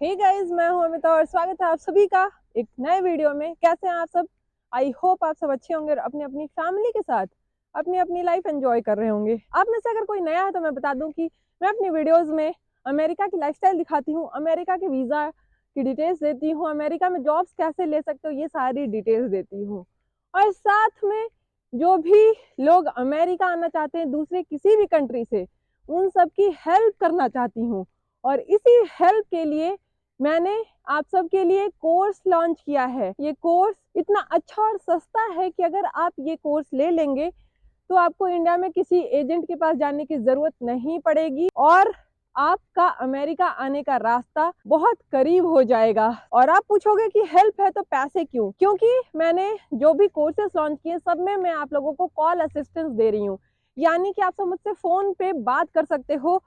Hey guys, मैं हूं अमिता और स्वागत है आप सभी का एक नए वीडियो में। कैसे हैं आप सब? आई होप आप सब अच्छे होंगे और अपनी अपनी फैमिली के साथ अपनी अपनी लाइफ एंजॉय कर रहे होंगे। आप में से अगर कोई नया है तो मैं बता दूं कि मैं अपनी वीडियोस में अमेरिका की लाइफस्टाइल दिखाती हूँ, अमेरिका के वीज़ा की डिटेल्स देती हूँ, अमेरिका में जॉब्स कैसे ले सकते हो ये सारी डिटेल्स देती हूँ। और साथ में जो भी लोग अमेरिका आना चाहते हैं दूसरे किसी भी कंट्री से, उन सब की हेल्प करना चाहती हूँ। और इसी हेल्प के लिए मैंने आप सबके लिए कोर्स लॉन्च किया है। ये कोर्स इतना अच्छा और सस्ता है कि अगर आप ये कोर्स ले लेंगे तो आपको इंडिया में किसी एजेंट के पास जाने की जरूरत नहीं पड़ेगी और आपका अमेरिका आने का रास्ता बहुत करीब हो जाएगा। और आप पूछोगे कि हेल्प है तो पैसे क्यों? क्योंकि मैंने जो भी कोर्सेज लॉन्च किए सब में मैं आप लोगों को कॉल असिस्टेंस दे रही हूँ, यानी कि आप सब मुझसे फोन पे बात कर सकते हो,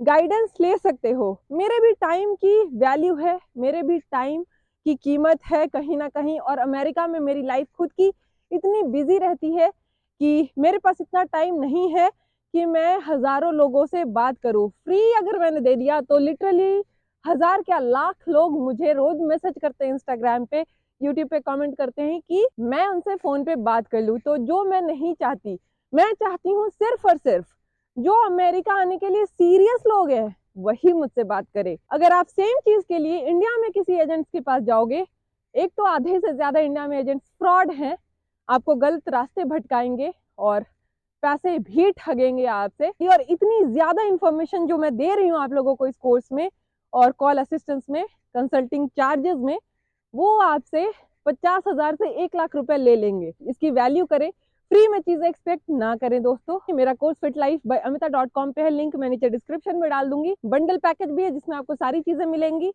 गाइडेंस ले सकते हो। मेरे भी टाइम की वैल्यू है, मेरे भी टाइम की कीमत है कहीं ना कहीं। और अमेरिका में मेरी लाइफ खुद की इतनी बिजी रहती है कि मेरे पास इतना टाइम नहीं है कि मैं हजारों लोगों से बात करूं। फ्री अगर मैंने दे दिया तो लिटरली हजार क्या लाख लोग मुझे रोज मैसेज करते हैं, इंस्टाग्राम पे, यूट्यूब पे कमेंट करते हैं कि मैं उनसे फोन पे बात कर लूं। तो जो मैं नहीं चाहती, मैं चाहती हूँ सिर्फ और सिर्फ जो अमेरिका आने के लिए सीरियस लोग हैं वही मुझसे बात करे। अगर आप सेम चीज के लिए इंडिया में किसी एजेंट्स के पास जाओगे, एक तो आधे से ज्यादा इंडिया में एजेंट्स फ्रॉड हैं, आपको गलत रास्ते भटकाएंगे और पैसे भी ठगेंगे आपसे। और इतनी ज्यादा इंफॉर्मेशन जो मैं दे रही हूँ आप लोगों को इस कोर्स में और कॉल असिस्टेंस में, कंसल्टिंग चार्जेस में, वो आपसे 50,000 से 1 लाख रुपए ले लेंगे। इसकी वैल्यू करें, फ्री में चीजें एक्सपेक्ट ना करें दोस्तों। मेरा कोर्स फिट लाइफ बाय अमिता.com पे है, लिंक मैं नीचे डिस्क्रिप्शन में डाल दूंगी। बंडल पैकेज भी है जिसमें आपको सारी चीजें मिलेंगी,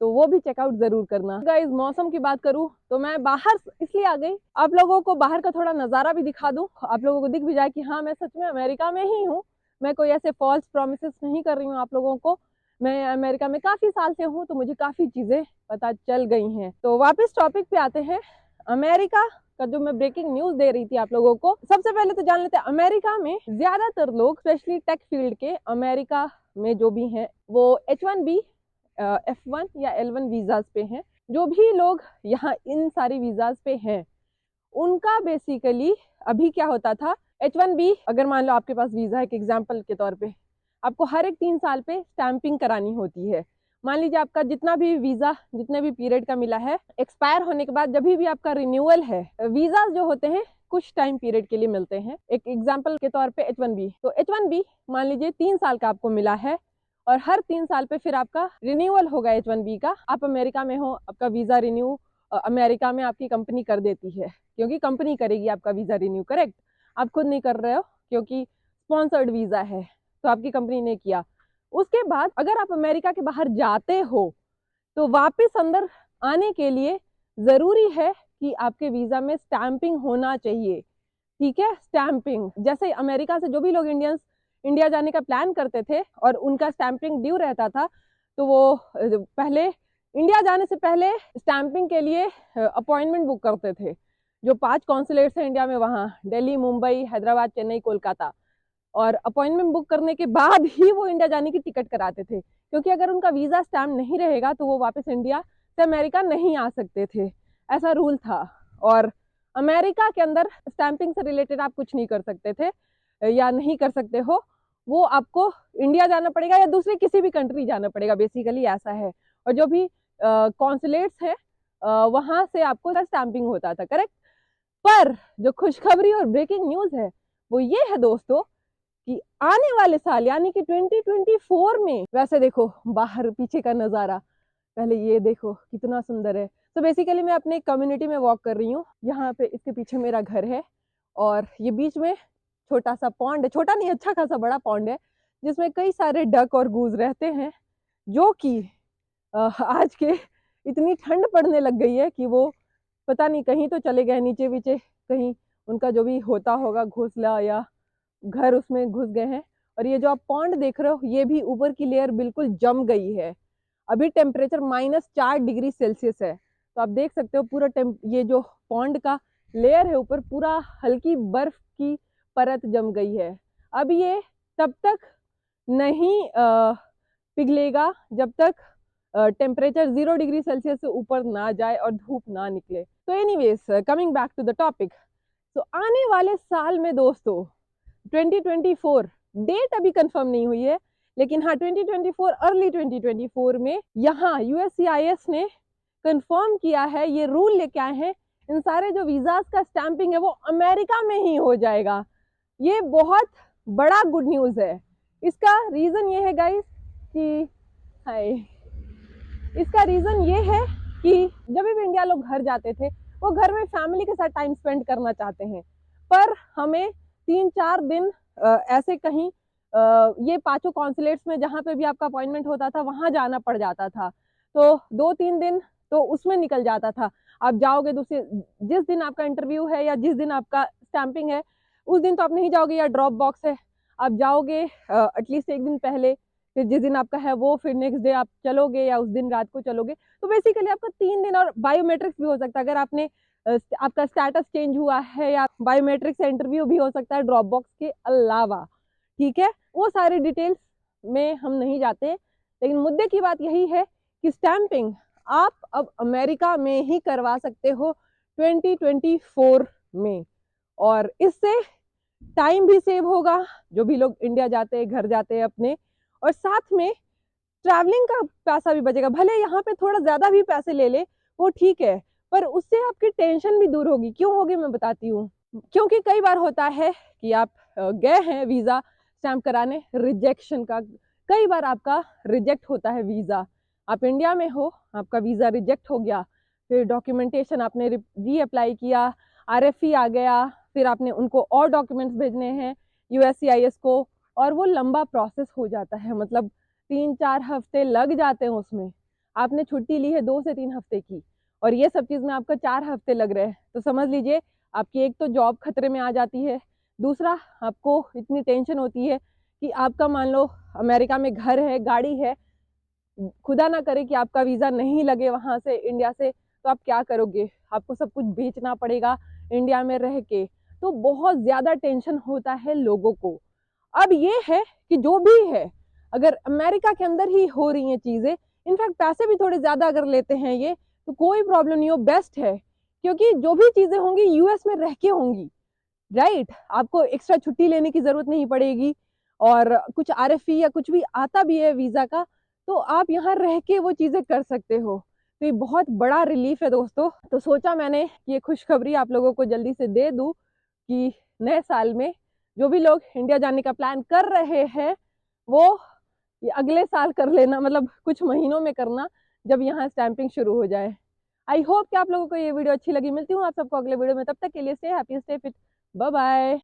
तो वो भी चेकआउट जरूर करना। गाइस, मौसम की बात करूं तो मैं बाहर इसलिए आ गई, आप लोगों को बाहर का थोड़ा नजारा भी दिखा दूं, आप लोगों को दिख भी जाए कि हाँ मैं सच में अमेरिका में ही हूँ। मैं कोई ऐसे फॉल्स प्रोमिसेस नहीं कर रही हूँ आप लोगों को। मैं अमेरिका में काफी साल से हूँ तो मुझे काफी चीजें पता चल गई हैं। तो वापस टॉपिक पे आते हैं। अमेरिका का जो मैं ब्रेकिंग न्यूज दे रही थी आप लोगों को, सबसे पहले तो जान लेते हैं अमेरिका में ज्यादातर लोग, स्पेशली टेक फील्ड के, अमेरिका में जो भी हैं वो H1B, F1 या L1 वीजाज पे हैं। जो भी लोग यहाँ इन सारी वीजाज पे हैं उनका बेसिकली अभी क्या होता था, H1B अगर मान लो आपके पास वीजा है, एक एग्जाम्पल के तौर पे, आपको हर एक 3 साल पे स्टैंपिंग करानी होती है। मान लीजिए आपका जितना भी वीजा जितने भी पीरियड का मिला है, एक्सपायर होने के बाद जब भी आपका रिन्यूअल है, वीजा जो होते हैं कुछ टाइम पीरियड के लिए मिलते हैं। एक एग्जाम्पल के तौर पे H1B, तो H1B मान लीजिए 3 साल का आपको मिला है और हर 3 साल पे फिर आपका रिन्यूअल होगा H1B का। आप अमेरिका में हो, आपका वीजा रिन्यू अमेरिका में आपकी कंपनी कर देती है, क्योंकि कंपनी करेगी आपका वीजा रिन्यू, करेक्ट? आप खुद नहीं कर रहे हो क्योंकि स्पॉन्सर्ड वीजा है तो आपकी कंपनी ने किया। उसके बाद अगर आप अमेरिका के बाहर जाते हो तो वापस अंदर आने के लिए जरूरी है कि आपके वीजा में स्टैंपिंग होना चाहिए। ठीक है, स्टैंपिंग। जैसे अमेरिका से जो भी लोग इंडियंस इंडिया जाने का प्लान करते थे और उनका स्टैंपिंग ड्यू रहता था, तो वो पहले इंडिया जाने से पहले स्टैंपिंग के लिए अपॉइंटमेंट बुक करते थे। जो 5 कॉन्सुलेट्स हैं इंडिया में, वहाँ दिल्ली, मुंबई, हैदराबाद, चेन्नई, कोलकाता, और अपॉइंटमेंट बुक करने के बाद ही वो इंडिया जाने की टिकट कराते थे, क्योंकि अगर उनका वीजा स्टैम्प नहीं रहेगा तो वो वापस इंडिया से अमेरिका नहीं आ सकते थे। ऐसा रूल था। और अमेरिका के अंदर स्टैंपिंग से रिलेटेड आप कुछ नहीं कर सकते थे या नहीं कर सकते हो, वो आपको इंडिया जाना पड़ेगा या दूसरे किसी भी कंट्री जाना पड़ेगा, बेसिकली ऐसा है। और जो भी कॉन्सुलेट्स है वहां से आपको स्टैंपिंग होता था, करेक्ट? पर जो खुशखबरी और ब्रेकिंग न्यूज है वो ये है दोस्तों कि आने वाले साल यानी कि 2024 में, वैसे देखो बाहर पीछे का नजारा, पहले ये देखो कितना सुंदर है। तो बेसिकली मैं अपने कम्युनिटी में वॉक कर रही हूँ, यहाँ पे इसके पीछे मेरा घर है और ये बीच में छोटा सा पॉन्ड है, छोटा नहीं अच्छा खासा बड़ा पॉन्ड है, जिसमें कई सारे डक और गूज रहते हैं, जो कि आज के इतनी ठंड पड़ने लग गई है कि वो पता नहीं कहीं तो चले गए नीचे वीचे, कहीं उनका जो भी होता होगा घोंसला या घर उसमें घुस गए हैं। और ये जो आप पॉन्ड देख रहे हो ये भी ऊपर की लेयर बिल्कुल जम गई है। अभी टेम्परेचर -4 डिग्री सेल्सियस है, तो आप देख सकते हो पूरा ये जो पॉन्ड का लेयर है ऊपर, पूरा हल्की बर्फ की परत जम गई है। अब ये तब तक नहीं पिघलेगा जब तक टेम्परेचर 0 डिग्री सेल्सियस से ऊपर ना जाए और धूप ना निकले। तो anyways coming back to the topic, तो आने वाले साल में दोस्तों 2024, डेट अभी कंफर्म नहीं हुई है, लेकिन हाँ 2024 अर्ली 2024 में यहाँ USCIS ने कंफर्म किया है, ये रूल लेके आए हैं, इन सारे जो वीजास का स्टैंपिंग है वो अमेरिका में ही हो जाएगा। ये बहुत बड़ा गुड न्यूज़ है। इसका रीज़न ये है गाइस कि इसका रीज़न ये है कि जब भी इंडिया लोग घर जाते थे वो घर में फैमिली के साथ टाइम स्पेंड करना चाहते हैं, पर हमें 3-4 दिन ऐसे कहीं ये 5 कॉन्सुलेट्स में जहाँ पे भी आपका अपॉइंटमेंट होता था वहाँ जाना पड़ जाता था। तो 2-3 दिन तो उसमें निकल जाता था। आप जाओगे दूसरे, जिस दिन आपका इंटरव्यू है या जिस दिन आपका स्टैंपिंग है उस दिन तो आप नहीं जाओगे, या ड्रॉप बॉक्स है, आप जाओगे एटलीस्ट एक दिन पहले, फिर जिस दिन आपका है वो फिर नेक्स्ट डे आप चलोगे या उस दिन रात को चलोगे। तो बेसिकली आपका 3 दिन, और बायोमेट्रिक्स भी हो सकता है, अगर आपने आपका स्टेटस चेंज हुआ है या बायोमेट्रिक से इंटरव्यू भी हो सकता है ड्रॉप बॉक्स के अलावा, ठीक है। वो सारी डिटेल्स में हम नहीं जाते, लेकिन मुद्दे की बात यही है कि स्टैंपिंग आप अब अमेरिका में ही करवा सकते हो 2024 में, और इससे टाइम भी सेव होगा, जो भी लोग इंडिया जाते हैं, घर जाते हैं अपने, और साथ में ट्रैवलिंग का पैसा भी बचेगा। भले यहाँ पे थोड़ा ज्यादा भी पैसे ले ले वो ठीक है, पर उससे आपकी टेंशन भी दूर होगी। क्यों होगी मैं बताती हूँ। क्योंकि कई बार होता है कि आप गए हैं वीजा स्टैंप कराने, रिजेक्शन का, कई बार आपका रिजेक्ट होता है वीजा। आप इंडिया में हो, आपका वीजा रिजेक्ट हो गया, फिर डॉक्यूमेंटेशन आपने री अप्लाई किया, RFE आ गया, फिर आपने उनको और डॉक्यूमेंट्स भेजने हैं USCIS को, और वो लंबा प्रोसेस हो जाता है, मतलब 3-4 हफ्ते लग जाते हैं उसमें। आपने छुट्टी ली है 2 से 3 हफ्ते की, और ये सब चीज़ में आपका 4 हफ्ते लग रहे हैं, तो समझ लीजिए आपकी एक तो जॉब खतरे में आ जाती है, दूसरा आपको इतनी टेंशन होती है कि आपका मान लो अमेरिका में घर है, गाड़ी है, खुदा ना करे कि आपका वीज़ा नहीं लगे वहाँ से इंडिया से, तो आप क्या करोगे। आपको सब कुछ बेचना पड़ेगा इंडिया में रह के, तो बहुत ज़्यादा टेंशन होता है लोगों को। अब ये है कि जो भी है, अगर अमेरिका के अंदर ही हो रही हैं चीज़ें, इनफैक्ट पैसे भी थोड़े ज़्यादा अगर लेते हैं ये, तो कोई प्रॉब्लम नहीं हो, बेस्ट है, क्योंकि जो भी चीज़ें होंगी US में रह के होंगी, राइट। आपको एक्स्ट्रा छुट्टी लेने की ज़रूरत नहीं पड़ेगी, और कुछ RFE या कुछ भी आता भी है वीज़ा का, तो आप यहाँ रह के वो चीज़ें कर सकते हो। तो ये बहुत बड़ा रिलीफ है दोस्तों। तो सोचा मैंने ये खुशखबरी आप लोगों को जल्दी से दे दूँ कि नए साल में जो भी लोग इंडिया जाने का प्लान कर रहे हैं वो ये अगले साल कर लेना, मतलब कुछ महीनों में करना, जब यहाँ स्टैंपिंग शुरू हो जाए। आई होप कि आप लोगों को ये वीडियो अच्छी लगी। मिलती हूँ आप सबको अगले वीडियो में, तब तक के लिए stay happy, stay fit, bye bye.